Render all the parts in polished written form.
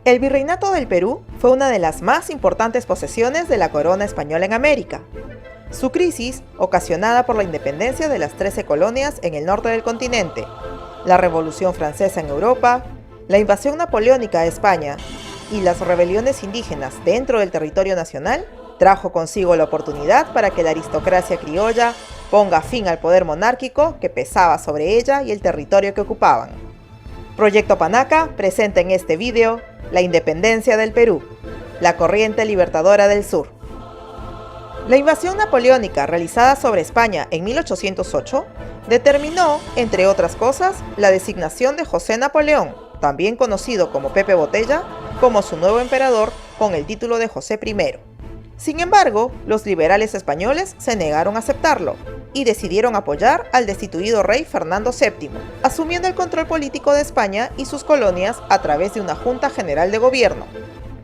El Virreinato del Perú fue una de las más importantes posesiones de la corona española en América. Su crisis, ocasionada por la independencia de las 13 colonias en el norte del continente, la Revolución Francesa en Europa, la invasión napoleónica a España y las rebeliones indígenas dentro del territorio nacional, trajo consigo la oportunidad para que la aristocracia criolla ponga fin al poder monárquico que pesaba sobre ella y el territorio que ocupaban. Proyecto Panaca presenta en este video la independencia del Perú, la corriente libertadora del sur. La invasión napoleónica realizada sobre España en 1808 determinó, entre otras cosas, la designación de José Napoleón, también conocido como Pepe Botella, como su nuevo emperador con el título de José I. Sin embargo, los liberales españoles se negaron a aceptarlo y decidieron apoyar al destituido rey Fernando VII, asumiendo el control político de España y sus colonias a través de una Junta General de Gobierno,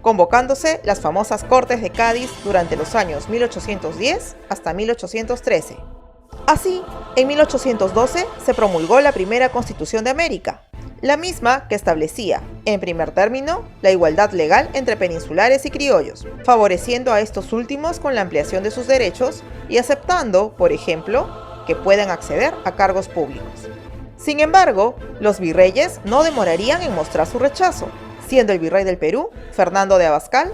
convocándose las famosas Cortes de Cádiz durante los años 1810 hasta 1813. Así, en 1812 se promulgó la primera Constitución de América, la misma que establecía, en primer término, la igualdad legal entre peninsulares y criollos, favoreciendo a estos últimos con la ampliación de sus derechos y aceptando, por ejemplo, que puedan acceder a cargos públicos. Sin embargo, los virreyes no demorarían en mostrar su rechazo, siendo el virrey del Perú, Fernando de Abascal,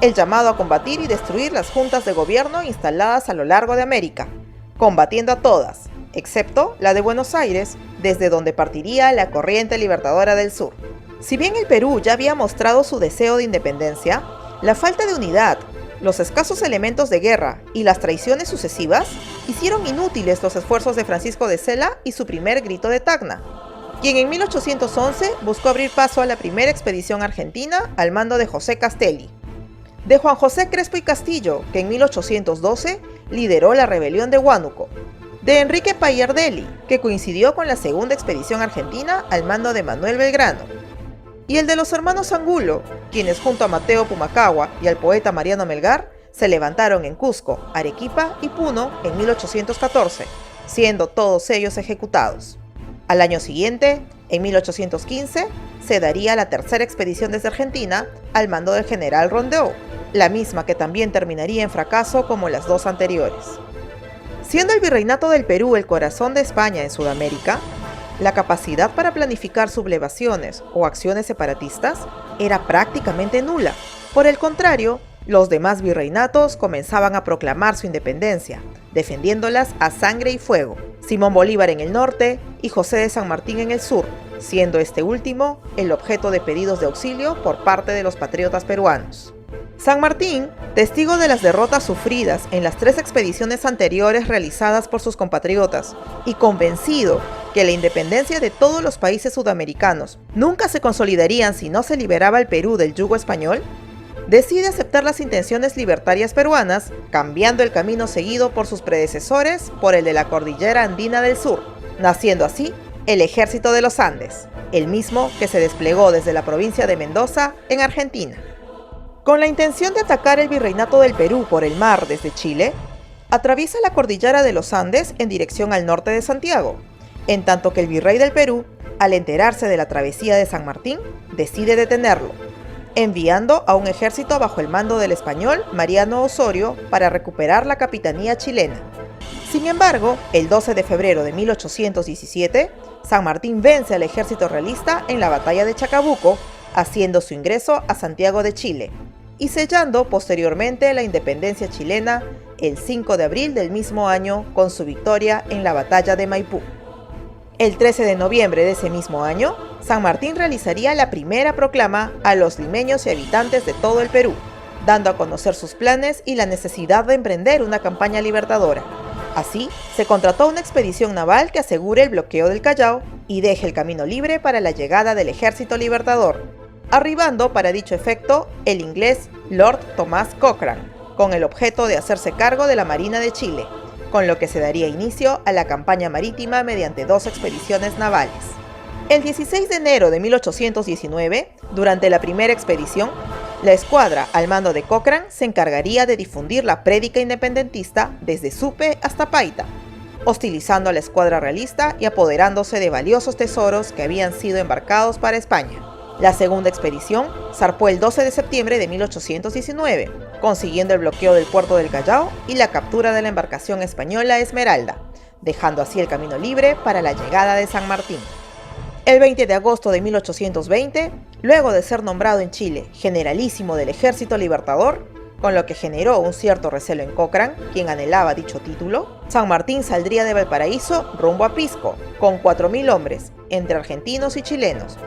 el llamado a combatir y destruir las juntas de gobierno instaladas a lo largo de América, combatiendo a todas, excepto la de Buenos Aires, desde donde partiría la corriente libertadora del sur. Si bien el Perú ya había mostrado su deseo de independencia, la falta de unidad, los escasos elementos de guerra y las traiciones sucesivas hicieron inútiles los esfuerzos de Francisco de Sela y su primer grito de Tacna, quien en 1811 buscó abrir paso a la primera expedición argentina al mando de José Castelli, de Juan José Crespo y Castillo, que en 1812 lideró la rebelión de Huánuco, de Enrique Payardelli, que coincidió con la segunda expedición argentina al mando de Manuel Belgrano, y el de los hermanos Angulo, quienes junto a Mateo Pumacahua y al poeta Mariano Melgar se levantaron en Cusco, Arequipa y Puno en 1814, siendo todos ellos ejecutados. Al año siguiente, en 1815, se daría la tercera expedición desde Argentina al mando del general Rondeau, la misma que también terminaría en fracaso como las dos anteriores. Siendo el Virreinato del Perú el corazón de España en Sudamérica, la capacidad para planificar sublevaciones o acciones separatistas era prácticamente nula. Por el contrario, los demás virreinatos comenzaban a proclamar su independencia, defendiéndolas a sangre y fuego. Simón Bolívar en el norte y José de San Martín en el sur, siendo este último el objeto de pedidos de auxilio por parte de los patriotas peruanos. San Martín, testigo de las derrotas sufridas en las 3 expediciones anteriores realizadas por sus compatriotas y convencido que la independencia de todos los países sudamericanos nunca se consolidarían si no se liberaba el Perú del yugo español, decide aceptar las intenciones libertarias peruanas, cambiando el camino seguido por sus predecesores por el de la cordillera andina del sur, naciendo así el Ejército de los Andes, el mismo que se desplegó desde la provincia de Mendoza en Argentina. Con la intención de atacar el Virreinato del Perú por el mar desde Chile, atraviesa la cordillera de los Andes en dirección al norte de Santiago, en tanto que el virrey del Perú, al enterarse de la travesía de San Martín, decide detenerlo, enviando a un ejército bajo el mando del español Mariano Osorio para recuperar la capitanía chilena. Sin embargo, el 12 de febrero de 1817, San Martín vence al ejército realista en la batalla de Chacabuco, haciendo su ingreso a Santiago de Chile y sellando posteriormente la independencia chilena el 5 de abril del mismo año con su victoria en la batalla de Maipú. El 13 de noviembre de ese mismo año, San Martín realizaría la primera proclama a los limeños y habitantes de todo el Perú, dando a conocer sus planes y la necesidad de emprender una campaña libertadora. Así, se contrató una expedición naval que asegure el bloqueo del Callao y deje el camino libre para la llegada del ejército libertador, arribando para dicho efecto el inglés Lord Thomas Cochrane, con el objeto de hacerse cargo de la Marina de Chile, con lo que se daría inicio a la campaña marítima mediante 2 expediciones navales. El 16 de enero de 1819, durante la primera expedición, la escuadra al mando de Cochrane se encargaría de difundir la prédica independentista desde Supe hasta Paita, hostilizando a la escuadra realista y apoderándose de valiosos tesoros que habían sido embarcados para España. La segunda expedición zarpó el 12 de septiembre de 1819, consiguiendo el bloqueo del puerto del Callao y la captura de la embarcación española Esmeralda, dejando así el camino libre para la llegada de San Martín. El 20 de agosto de 1820, luego de ser nombrado en Chile generalísimo del Ejército Libertador, con lo que generó un cierto recelo en Cochrane, quien anhelaba dicho título, San Martín saldría de Valparaíso rumbo a Pisco, con 4.000 hombres, entre argentinos y chilenos,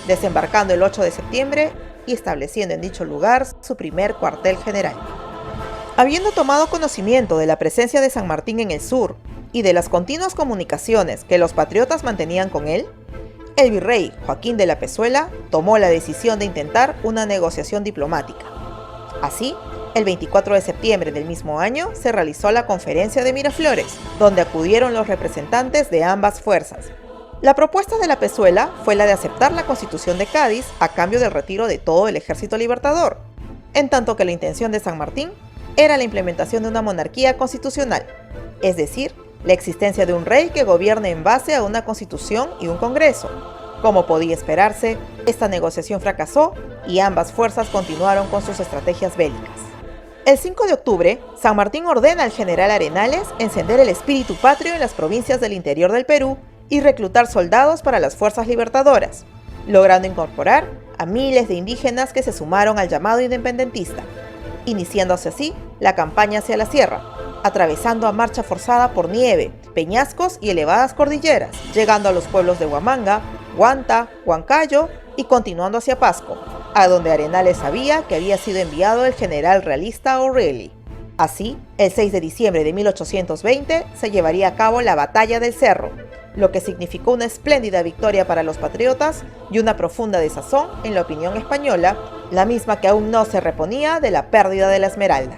desembarcando el 8 de septiembre y estableciendo en dicho lugar su primer cuartel general. Habiendo tomado conocimiento de la presencia de San Martín en el sur y de las continuas comunicaciones que los patriotas mantenían con él, el virrey Joaquín de la Pezuela tomó la decisión de intentar una negociación diplomática. Así, el 24 de septiembre del mismo año se realizó la Conferencia de Miraflores, donde acudieron los representantes de ambas fuerzas. La propuesta de la Pezuela fue la de aceptar la Constitución de Cádiz a cambio del retiro de todo el Ejército Libertador, en tanto que la intención de San Martín era la implementación de una monarquía constitucional, es decir, la existencia de un rey que gobierne en base a una constitución y un congreso. Como podía esperarse, esta negociación fracasó y ambas fuerzas continuaron con sus estrategias bélicas. El 5 de octubre, San Martín ordena al general Arenales encender el espíritu patrio en las provincias del interior del Perú y reclutar soldados para las fuerzas libertadoras, logrando incorporar a miles de indígenas que se sumaron al llamado independentista, iniciándose así la campaña hacia la sierra, atravesando a marcha forzada por nieve, peñascos y elevadas cordilleras, llegando a los pueblos de Huamanga, Huanta, Huancayo y continuando hacia Pasco, a donde Arenales sabía que había sido enviado el general realista O'Reilly. Así, el 6 de diciembre de 1820 se llevaría a cabo la Batalla del Cerro, lo que significó una espléndida victoria para los patriotas y una profunda desazón en la opinión española, la misma que aún no se reponía de la pérdida de la Esmeralda.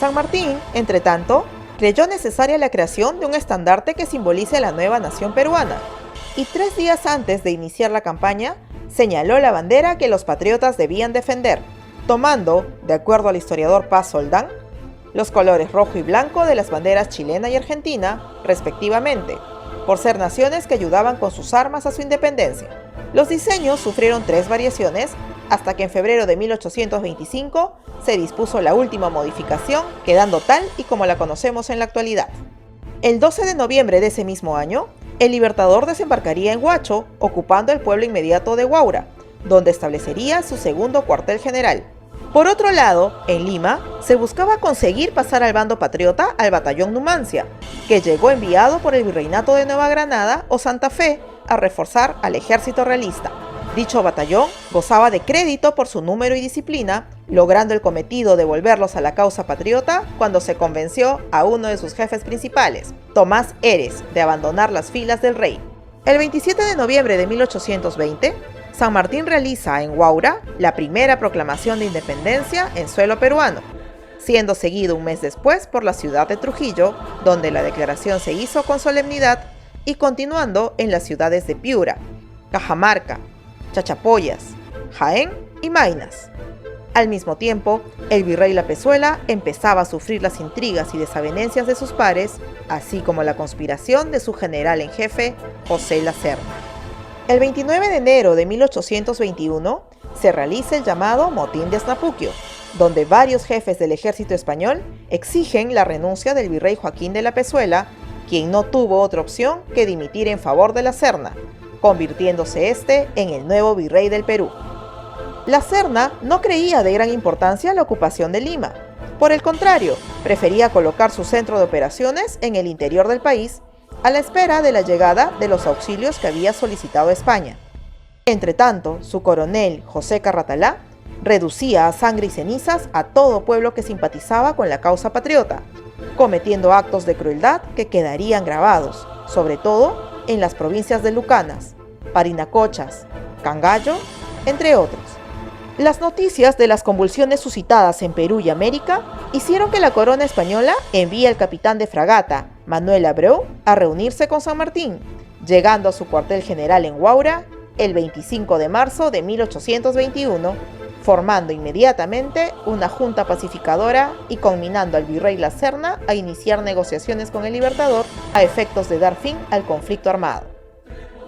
San Martín, entre tanto, creyó necesaria la creación de un estandarte que simbolice la nueva nación peruana, y 3 días antes de iniciar la campaña, señaló la bandera que los patriotas debían defender, tomando, de acuerdo al historiador Paz Soldán, los colores rojo y blanco de las banderas chilena y argentina, respectivamente, por ser naciones que ayudaban con sus armas a su independencia. Los diseños sufrieron 3 variaciones, hasta que en febrero de 1825 se dispuso la última modificación, quedando tal y como la conocemos en la actualidad. El 12 de noviembre de ese mismo año, el Libertador desembarcaría en Huacho, ocupando el pueblo inmediato de Huaura, donde establecería su segundo cuartel general. Por otro lado, en Lima, se buscaba conseguir pasar al bando patriota al batallón Numancia, que llegó enviado por el Virreinato de Nueva Granada o Santa Fe a reforzar al ejército realista. Dicho batallón gozaba de crédito por su número y disciplina, logrando el cometido de volverlos a la causa patriota cuando se convenció a uno de sus jefes principales, Tomás Eres, de abandonar las filas del rey. El 27 de noviembre de 1820, San Martín realiza en Huaura la primera proclamación de independencia en suelo peruano, siendo seguido un mes después por la ciudad de Trujillo, donde la declaración se hizo con solemnidad, y continuando en las ciudades de Piura, Cajamarca, Chachapoyas, Jaén y Maynas. Al mismo tiempo, el virrey La Pezuela empezaba a sufrir las intrigas y desavenencias de sus pares, así como la conspiración de su general en jefe, José La Serna. El 29 de enero de 1821 se realiza el llamado Motín de Snapuquio, donde varios jefes del ejército español exigen la renuncia del virrey Joaquín de la Pezuela, quien no tuvo otra opción que dimitir en favor de La Serna, convirtiéndose este en el nuevo virrey del Perú. La Serna no creía de gran importancia la ocupación de Lima. Por el contrario, prefería colocar su centro de operaciones en el interior del país, a la espera de la llegada de los auxilios que había solicitado España. Entretanto, su coronel, José Carratalá, reducía a sangre y cenizas a todo pueblo que simpatizaba con la causa patriota, cometiendo actos de crueldad que quedarían grabados, sobre todo en las provincias de Lucanas, Parinacochas, Cangallo, entre otros. Las noticias de las convulsiones suscitadas en Perú y América hicieron que la corona española envíe al capitán de fragata, Manuel Abreu, a reunirse con San Martín, llegando a su cuartel general en Huaura el 25 de marzo de 1821, formando inmediatamente una junta pacificadora y conminando al virrey La Serna a iniciar negociaciones con el Libertador a efectos de dar fin al conflicto armado.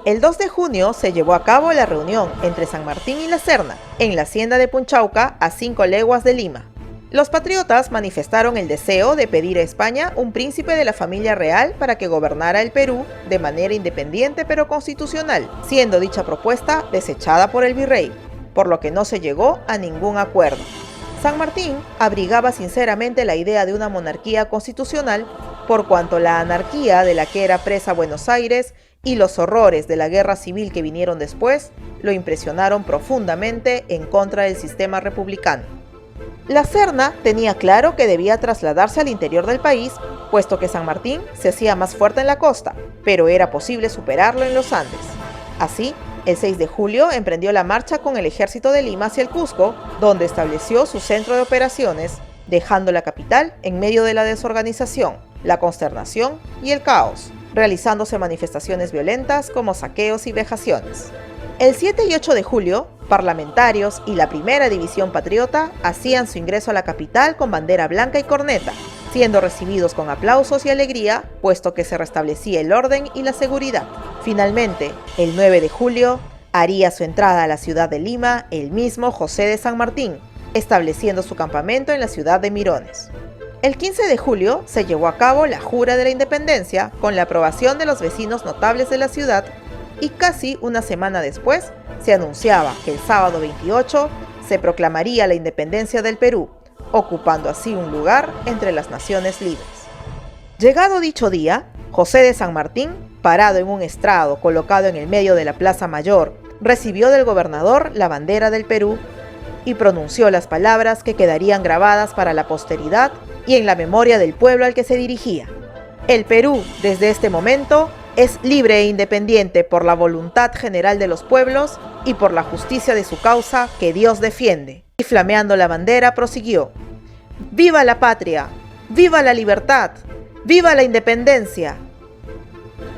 El 2 de junio se llevó a cabo la reunión entre San Martín y la Serna, en la hacienda de Punchauca, a 5 leguas de Lima. Los patriotas manifestaron el deseo de pedir a España un príncipe de la familia real para que gobernara el Perú de manera independiente pero constitucional, siendo dicha propuesta desechada por el virrey, por lo que no se llegó a ningún acuerdo. San Martín abrigaba sinceramente la idea de una monarquía constitucional, por cuanto la anarquía de la que era presa Buenos Aires y los horrores de la guerra civil que vinieron después lo impresionaron profundamente en contra del sistema republicano. La Serna tenía claro que debía trasladarse al interior del país, puesto que San Martín se hacía más fuerte en la costa, pero era posible superarlo en los Andes. Así, el 6 de julio emprendió la marcha con el ejército de Lima hacia el Cusco, donde estableció su centro de operaciones, dejando la capital en medio de la desorganización, la consternación y el caos, realizándose manifestaciones violentas como saqueos y vejaciones. El 7 y 8 de julio, parlamentarios y la primera división patriota hacían su ingreso a la capital con bandera blanca y corneta, siendo recibidos con aplausos y alegría, puesto que se restablecía el orden y la seguridad. Finalmente, el 9 de julio, haría su entrada a la ciudad de Lima el mismo José de San Martín, estableciendo su campamento en la ciudad de Mirones. El 15 de julio se llevó a cabo la Jura de la Independencia con la aprobación de los vecinos notables de la ciudad y casi una semana después se anunciaba que el sábado 28 se proclamaría la independencia del Perú, ocupando así un lugar entre las naciones libres. Llegado dicho día, José de San Martín, parado en un estrado colocado en el medio de la Plaza Mayor, recibió del gobernador la bandera del Perú y pronunció las palabras que quedarían grabadas para la posteridad y en la memoria del pueblo al que se dirigía. El Perú, desde este momento, es libre e independiente por la voluntad general de los pueblos y por la justicia de su causa que Dios defiende. Y flameando la bandera prosiguió: ¡Viva la patria! ¡Viva la libertad! ¡Viva la independencia!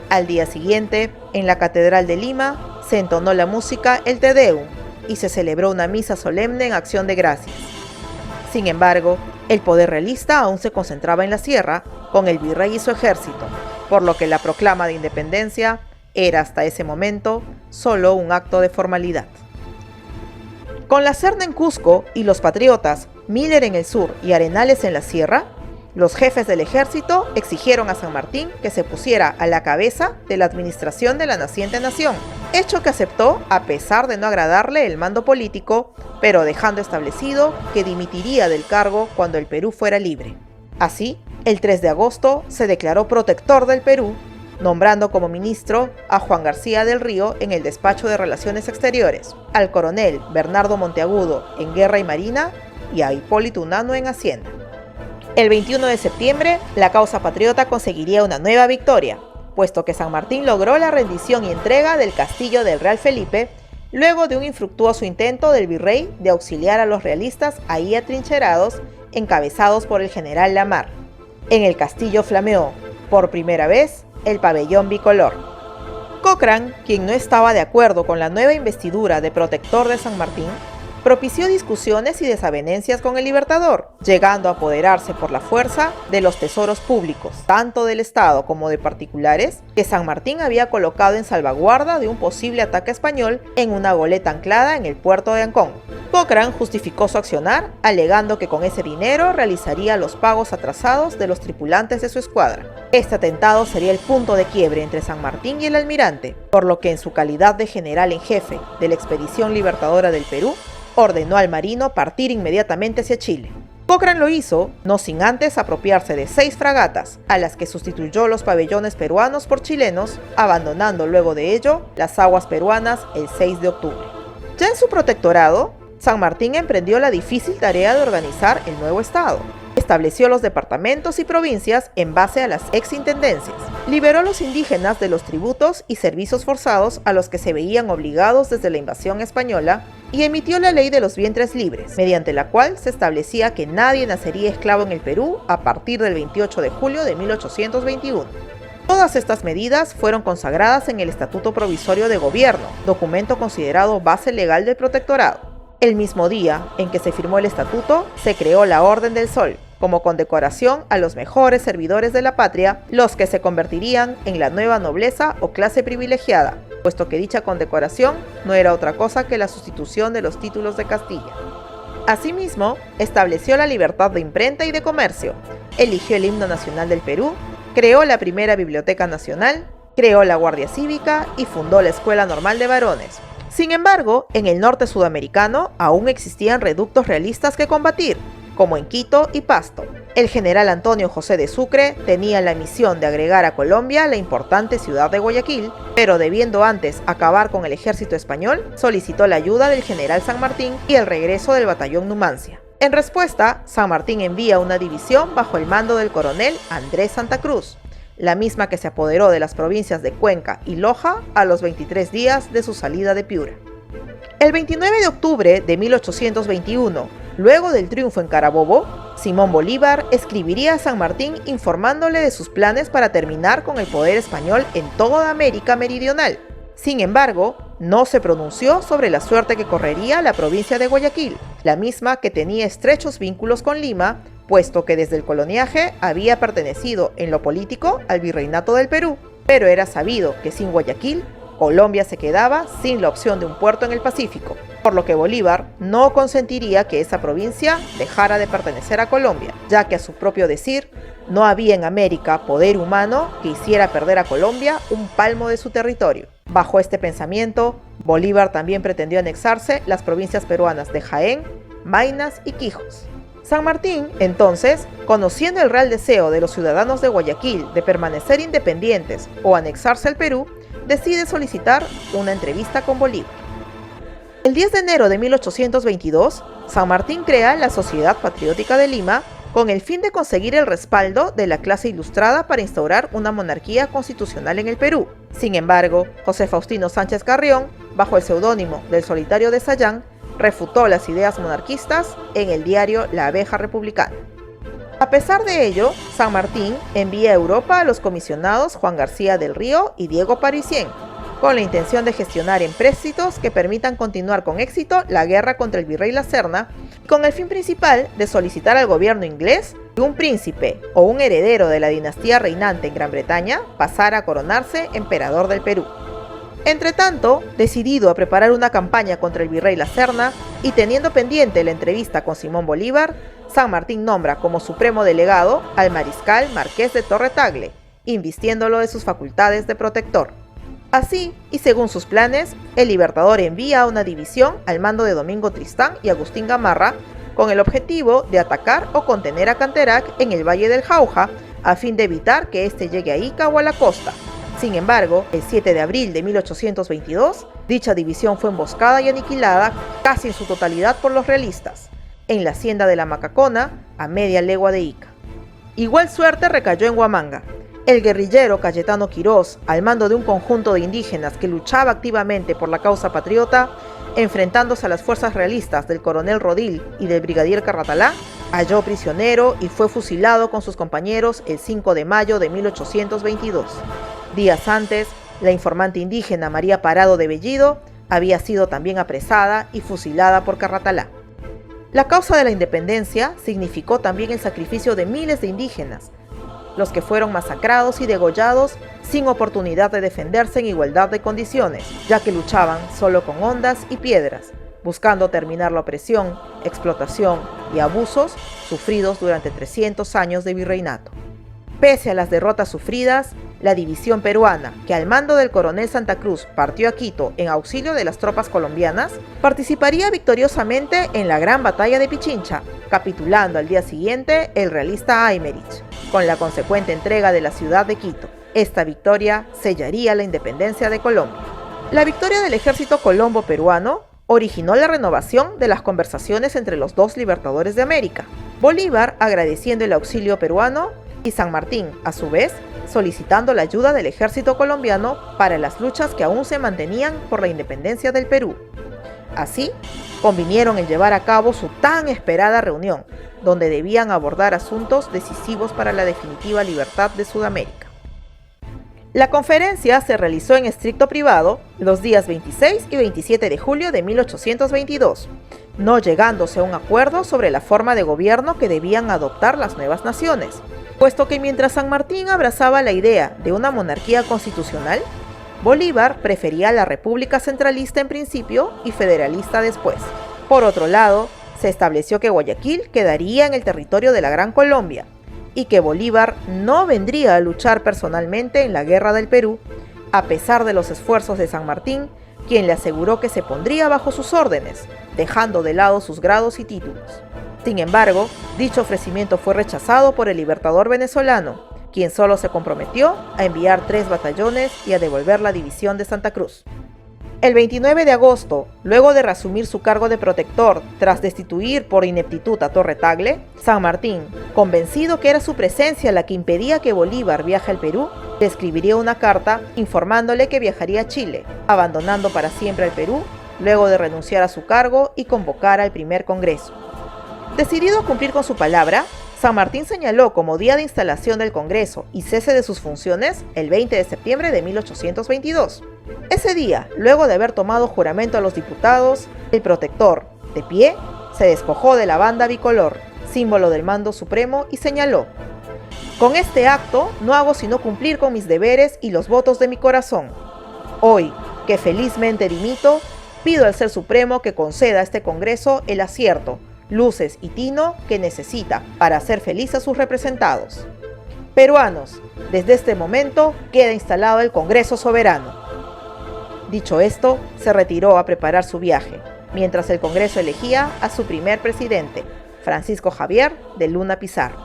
Al día siguiente, en la Catedral de Lima, se entonó la música El Te Deum y se celebró una misa solemne en acción de gracias. Sin embargo, el poder realista aún se concentraba en la sierra, con el virrey y su ejército, por lo que la proclama de independencia era hasta ese momento solo un acto de formalidad. Con la Serna en Cusco y los patriotas, Miller en el sur y Arenales en la sierra, los jefes del ejército exigieron a San Martín que se pusiera a la cabeza de la administración de la naciente nación, hecho que aceptó a pesar de no agradarle el mando político, pero dejando establecido que dimitiría del cargo cuando el Perú fuera libre. Así, el 3 de agosto se declaró protector del Perú, nombrando como ministro a Juan García del Río en el despacho de Relaciones Exteriores, al coronel Bernardo Monteagudo en Guerra y Marina y a Hipólito Unanue en Hacienda. El 21 de septiembre, la causa patriota conseguiría una nueva victoria, puesto que San Martín logró la rendición y entrega del castillo del Real Felipe, luego de un infructuoso intento del virrey de auxiliar a los realistas ahí atrincherados, encabezados por el general Lamar. En el castillo flameó, por primera vez, el pabellón bicolor. Cochrane, quien no estaba de acuerdo con la nueva investidura de protector de San Martín, propició discusiones y desavenencias con el Libertador, llegando a apoderarse por la fuerza de los tesoros públicos, tanto del Estado como de particulares, que San Martín había colocado en salvaguarda de un posible ataque español en una goleta anclada en el puerto de Ancón. Cochrane justificó su accionar, alegando que con ese dinero realizaría los pagos atrasados de los tripulantes de su escuadra. Este atentado sería el punto de quiebre entre San Martín y el almirante, por lo que en su calidad de general en jefe de la Expedición Libertadora del Perú, ordenó al marino partir inmediatamente hacia Chile. Cochrane lo hizo, no sin antes apropiarse de 6 fragatas, a las que sustituyó los pabellones peruanos por chilenos, abandonando luego de ello las aguas peruanas el 6 de octubre. Ya en su protectorado, San Martín emprendió la difícil tarea de organizar el nuevo estado. Estableció los departamentos y provincias en base a las exintendencias. Liberó a los indígenas de los tributos y servicios forzados a los que se veían obligados desde la invasión española y emitió la ley de los vientres libres, mediante la cual se establecía que nadie nacería esclavo en el Perú a partir del 28 de julio de 1821. Todas estas medidas fueron consagradas en el Estatuto Provisorio de Gobierno, documento considerado base legal del protectorado. El mismo día en que se firmó el estatuto, se creó la Orden del Sol, como condecoración a los mejores servidores de la patria, los que se convertirían en la nueva nobleza o clase privilegiada, puesto que dicha condecoración no era otra cosa que la sustitución de los títulos de Castilla. Asimismo, estableció la libertad de imprenta y de comercio, eligió el himno nacional del Perú, creó la primera Biblioteca Nacional, creó la Guardia Cívica y fundó la Escuela Normal de Varones. Sin embargo, en el norte sudamericano aún existían reductos realistas que combatir, como en Quito y Pasto. El general Antonio José de Sucre tenía la misión de agregar a Colombia la importante ciudad de Guayaquil, pero debiendo antes acabar con el ejército español, solicitó la ayuda del general San Martín y el regreso del batallón Numancia. En respuesta, San Martín envía una división bajo el mando del coronel Andrés Santa Cruz, la misma que se apoderó de las provincias de Cuenca y Loja a los 23 días de su salida de Piura. El 29 de octubre de 1821, luego del triunfo en Carabobo, Simón Bolívar escribiría a San Martín informándole de sus planes para terminar con el poder español en toda América Meridional. Sin embargo, no se pronunció sobre la suerte que correría la provincia de Guayaquil, la misma que tenía estrechos vínculos con Lima, puesto que desde el coloniaje había pertenecido en lo político al Virreinato del Perú, pero era sabido que sin Guayaquil, Colombia se quedaba sin la opción de un puerto en el Pacífico, por lo que Bolívar no consentiría que esa provincia dejara de pertenecer a Colombia, ya que a su propio decir, no había en América poder humano que hiciera perder a Colombia un palmo de su territorio. Bajo este pensamiento, Bolívar también pretendió anexarse las provincias peruanas de Jaén, Maynas y Quijos. San Martín, entonces, conociendo el real deseo de los ciudadanos de Guayaquil de permanecer independientes o anexarse al Perú, decide solicitar una entrevista con Bolívar. El 10 de enero de 1822, San Martín crea la Sociedad Patriótica de Lima con el fin de conseguir el respaldo de la clase ilustrada para instaurar una monarquía constitucional en el Perú. Sin embargo, José Faustino Sánchez Carrión, bajo el seudónimo del Solitario de Sayán, refutó las ideas monarquistas en el diario La Abeja Republicana. A pesar de ello, San Martín envía a Europa a los comisionados Juan García del Río y Diego Parisien, con la intención de gestionar empréstitos que permitan continuar con éxito la guerra contra el virrey La Serna, con el fin principal de solicitar al gobierno inglés que un príncipe o un heredero de la dinastía reinante en Gran Bretaña pasara a coronarse emperador del Perú. Entretanto, decidido a preparar una campaña contra el virrey La Serna y teniendo pendiente la entrevista con Simón Bolívar, San Martín nombra como supremo delegado al mariscal Marqués de Torre Tagle, invistiéndolo de sus facultades de protector. Así, y según sus planes, el Libertador envía una división al mando de Domingo Tristán y Agustín Gamarra con el objetivo de atacar o contener a Canterac en el Valle del Jauja a fin de evitar que éste llegue a Ica o a la costa. Sin embargo, el 7 de abril de 1822, dicha división fue emboscada y aniquilada casi en su totalidad por los realistas, en la hacienda de la Macacona, a media legua de Ica. Igual suerte recayó en Huamanga. El guerrillero Cayetano Quirós, al mando de un conjunto de indígenas que luchaba activamente por la causa patriota, enfrentándose a las fuerzas realistas del coronel Rodil y del brigadier Carratalá, halló prisionero y fue fusilado con sus compañeros el 5 de mayo de 1822. Días antes, la informante indígena María Parado de Bellido había sido también apresada y fusilada por Carratalá. La causa de la independencia significó también el sacrificio de miles de indígenas, los que fueron masacrados y degollados sin oportunidad de defenderse en igualdad de condiciones, ya que luchaban solo con hondas y piedras, buscando terminar la opresión, explotación y abusos sufridos durante 300 años de virreinato. Pese a las derrotas sufridas, la división peruana, que al mando del coronel Santa Cruz partió a Quito en auxilio de las tropas colombianas, participaría victoriosamente en la Gran Batalla de Pichincha, capitulando al día siguiente el realista Aymerich, con la consecuente entrega de la ciudad de Quito. Esta victoria sellaría la independencia de Colombia. La victoria del ejército colombo peruano originó la renovación de las conversaciones entre los dos libertadores de América, Bolívar agradeciendo el auxilio peruano y San Martín, a su vez, solicitando la ayuda del ejército colombiano para las luchas que aún se mantenían por la independencia del Perú. Así, convinieron en llevar a cabo su tan esperada reunión, donde debían abordar asuntos decisivos para la definitiva libertad de Sudamérica. La conferencia se realizó en estricto privado los días 26 y 27 de julio de 1822, no llegándose a un acuerdo sobre la forma de gobierno que debían adoptar las nuevas naciones, puesto que mientras San Martín abrazaba la idea de una monarquía constitucional, Bolívar prefería la república centralista en principio y federalista después. Por otro lado, se estableció que Guayaquil quedaría en el territorio de la Gran Colombia y que Bolívar no vendría a luchar personalmente en la Guerra del Perú, a pesar de los esfuerzos de San Martín, quien le aseguró que se pondría bajo sus órdenes, dejando de lado sus grados y títulos. Sin embargo, dicho ofrecimiento fue rechazado por el libertador venezolano, quien solo se comprometió a enviar 3 batallones y a devolver la división de Santa Cruz. El 29 de agosto, luego de reasumir su cargo de protector tras destituir por ineptitud a Torre Tagle, San Martín, convencido que era su presencia la que impedía que Bolívar viaje al Perú, le escribiría una carta informándole que viajaría a Chile, abandonando para siempre el Perú, luego de renunciar a su cargo y convocar al primer Congreso. Decidido a cumplir con su palabra, San Martín señaló como día de instalación del Congreso y cese de sus funciones el 20 de septiembre de 1822. Ese día, luego de haber tomado juramento a los diputados, el protector, de pie, se despojó de la banda bicolor, símbolo del mando supremo, y señaló: «Con este acto no hago sino cumplir con mis deberes y los votos de mi corazón. Hoy, que felizmente dimito, pido al Ser Supremo que conceda a este Congreso el acierto, luces y tino que necesita para hacer feliz a sus representados. Peruanos, desde este momento queda instalado el Congreso Soberano». Dicho esto, se retiró a preparar su viaje, mientras el Congreso elegía a su primer presidente, Francisco Javier de Luna Pizarro.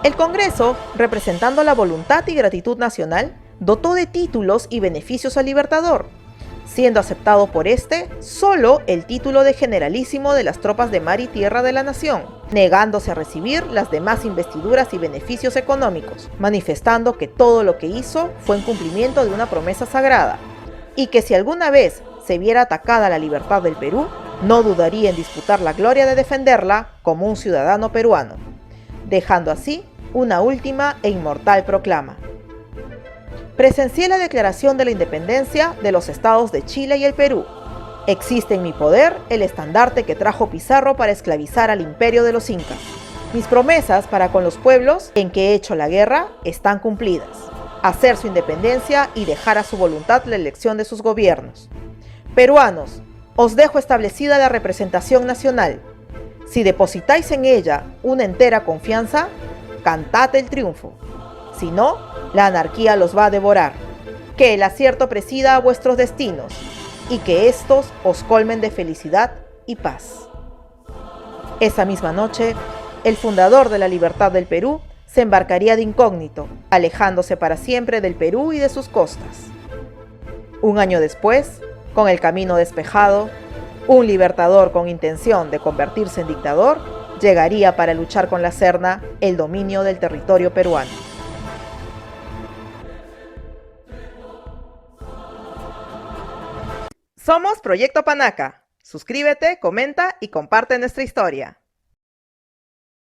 El Congreso, representando la voluntad y gratitud nacional, dotó de títulos y beneficios al Libertador, siendo aceptado por este solo el título de generalísimo de las tropas de mar y tierra de la nación, negándose a recibir las demás investiduras y beneficios económicos, manifestando que todo lo que hizo fue en cumplimiento de una promesa sagrada, y que si alguna vez se viera atacada la libertad del Perú, no dudaría en disputar la gloria de defenderla como un ciudadano peruano, dejando así una última e inmortal proclama: «Presencié la declaración de la independencia de los estados de Chile y el Perú. Existe en mi poder el estandarte que trajo Pizarro para esclavizar al imperio de los incas. Mis promesas para con los pueblos en que he hecho la guerra están cumplidas: hacer su independencia y dejar a su voluntad la elección de sus gobiernos. Peruanos, os dejo establecida la representación nacional. Si depositáis en ella una entera confianza, cantad el triunfo. Si no, la anarquía los va a devorar. Que el acierto presida a vuestros destinos y que estos os colmen de felicidad y paz». Esa misma noche, el fundador de la libertad del Perú se embarcaría de incógnito, alejándose para siempre del Perú y de sus costas. Un año después, con el camino despejado, un libertador con intención de convertirse en dictador llegaría para luchar con la Serna el dominio del territorio peruano. Somos Proyecto Panaca. Suscríbete, comenta y comparte nuestra historia.